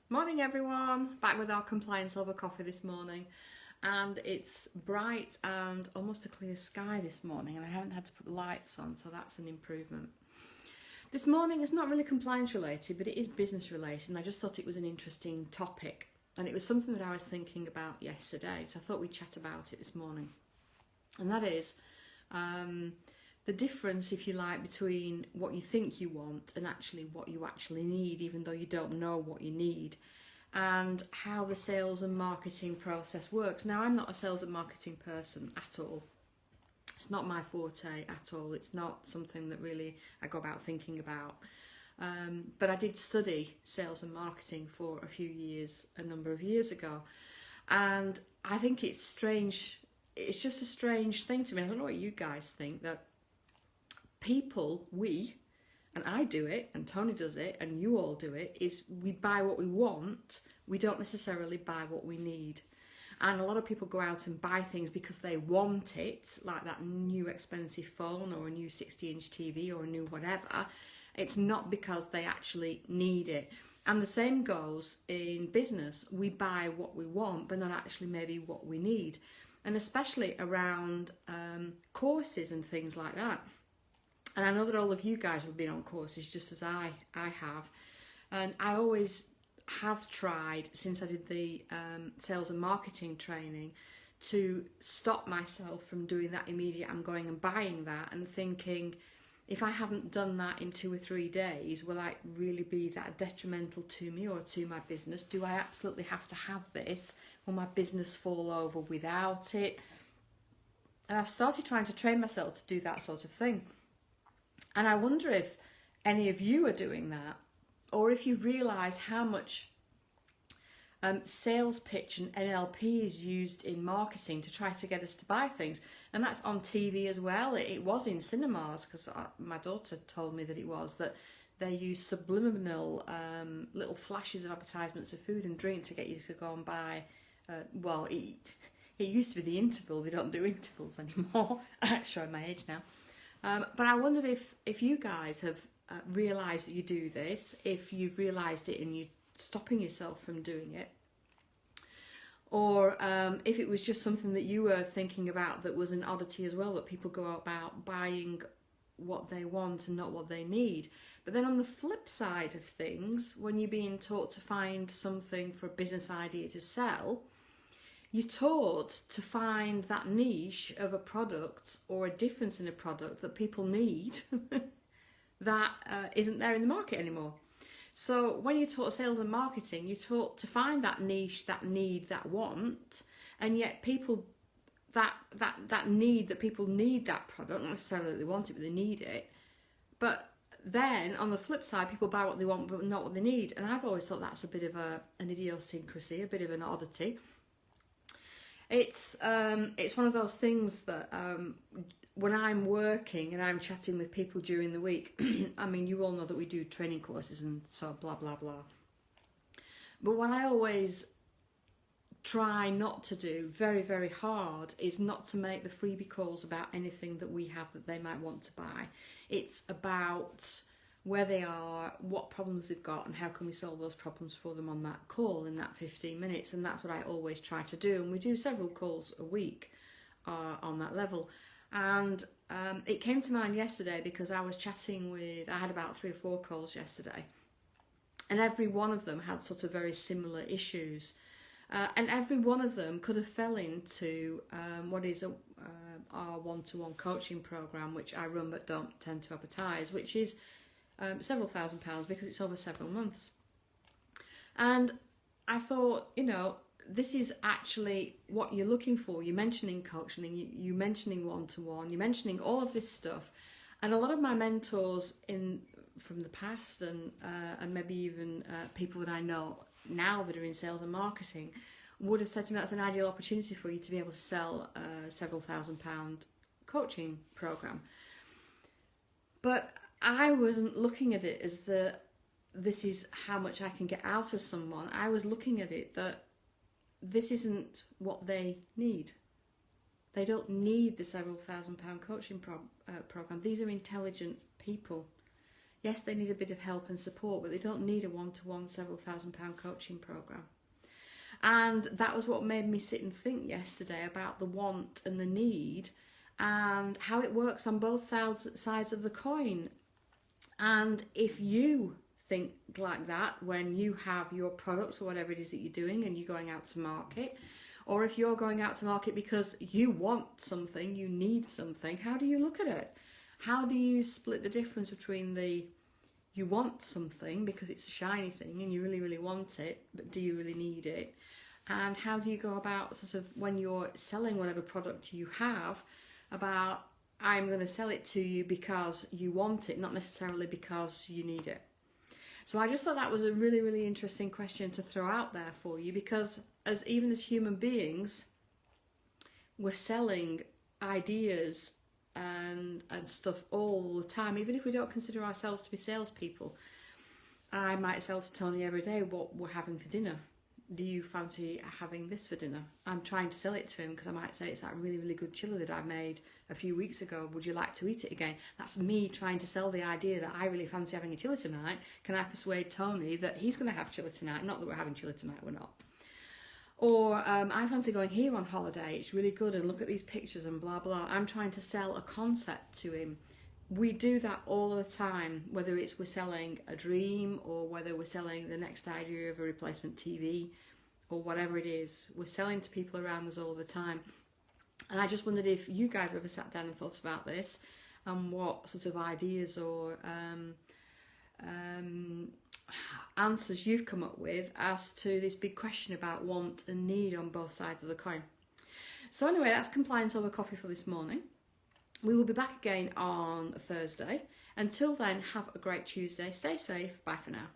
Morning everyone, back with our compliance over coffee this morning, and it's bright and almost a clear sky this morning, and I haven't had to put the lights on, so that's an improvement. This morning is not really compliance related, but it is business related, and I just thought it was an interesting topic, and it was something that I was thinking about yesterday, so I thought we'd chat about it this morning. And that is the difference, if you like, between what you think you want and actually what you actually need, even though you don't know what you need, and how the sales and marketing process works. Now, I'm not a sales and marketing person at all. It's not my forte at all. It's not something that really I go about thinking about. But I did study sales and marketing for a few years, a number of years ago. And I think it's strange. It's just a strange thing to me. I don't know what you guys think, that people, and I do it, and Tony does it, and you all do it, is we buy what we want, we don't necessarily buy what we need. And a lot of people go out and buy things because they want it, like that new expensive phone or a new 60-inch TV or a new whatever. It's not because they actually need it. And the same goes in business. We buy what we want, but not actually maybe what we need. And especially around courses and things like that. And I know that all of you guys have been on courses just as I have. And I always have tried, since I did the sales and marketing training, to stop myself from doing that immediate. I'm going and buying that and thinking, if I haven't done that in 2 or 3 days, will it really be that detrimental to me or to my business? Do I absolutely have to have this? Will my business fall over without it? And I've started trying to train myself to do that sort of thing. And I wonder if any of you are doing that, or if you realise how much sales pitch and NLP is used in marketing to try to get us to buy things. And that's on TV as well. It was in cinemas, because my daughter told me that it was, that they use subliminal little flashes of advertisements of food and drink to get you to go and buy. It used to be the interval. They don't do intervals anymore. Showing my age now. But I wondered if you guys have realised that you do this, if you've realised it and you're stopping yourself from doing it, or if it was just something that you were thinking about that was an oddity as well, that people go about buying what they want and not what they need. But then on the flip side of things, when you're being taught to find something for a business idea to sell, you're taught to find that niche of a product or a difference in a product that people need that isn't there in the market anymore. So when you're taught sales and marketing, you're taught to find that niche, that need, that want, and yet people, that need, that people need that product, not necessarily that they want it, but they need it. But then on the flip side, people buy what they want but not what they need. And I've always thought that's a bit of an idiosyncrasy, a bit of an oddity. It's one of those things that when I'm working and I'm chatting with people during the week, I mean, you all know that we do training courses and so blah, blah, blah. But what I always try not to do very, very hard is not to make the freebie calls about anything that we have that they might want to buy. It's about where they are, what problems they've got, and how can we solve those problems for them on that call in that 15 minutes. And that's what I always try to do. And we do several calls a week on that level. And it came to mind yesterday because I was chatting with, I had about 3 or 4 calls yesterday. And every one of them had sort of very similar issues. And every one of them could have fell into what is our one-to-one coaching program, which I run but don't tend to advertise, which is several £1,000s because it's over several months. And I thought, this is actually what you're looking for. You're mentioning coaching, you're mentioning one-to-one, you're mentioning all of this stuff. And a lot of my mentors from the past and maybe even people that I know now that are in sales and marketing would have said to me, that's an ideal opportunity for you to be able to sell a several £1,000 coaching program. But I wasn't looking at it as this is how much I can get out of someone. I was looking at it that this isn't what they need. They don't need the several £1,000 coaching program. These are intelligent people. Yes, they need a bit of help and support, but they don't need a one-to-one several £1,000 coaching program. And that was what made me sit and think yesterday about the want and the need and how it works on both sides of the coin. And if you think like that when you have your products or whatever it is that you're doing and you're going out to market, or if you're going out to market because you want something, you need something, how do you look at it? How do you split the difference between you want something because it's a shiny thing and you really, really want it, but do you really need it? And how do you go about sort of when you're selling whatever product you have about, I'm going to sell it to you because you want it, not necessarily because you need it. So I just thought that was a really, really interesting question to throw out there for you, because even as human beings, we're selling ideas and stuff all the time, even if we don't consider ourselves to be salespeople. I might sell to Tony every day what we're having for dinner. Do you fancy having this for dinner? I'm trying to sell it to him because I might say it's that really, really good chili that I made a few weeks ago. Would you like to eat it again? That's me trying to sell the idea that I really fancy having a chili tonight. Can I persuade Tony that he's going to have chili tonight? Not that we're having chili tonight, we're not. Or I fancy going here on holiday. It's really good and look at these pictures and blah, blah. I'm trying to sell a concept to him. We do that all the time, whether it's we're selling a dream or whether we're selling the next idea of a replacement TV or whatever it is. We're selling to people around us all the time. And I just wondered if you guys have ever sat down and thought about this and what sort of ideas or answers you've come up with as to this big question about want and need on both sides of the coin. So anyway, that's Compliance Over Coffee for this morning. We will be back again on Thursday. Until then, have a great Tuesday. Stay safe. Bye for now.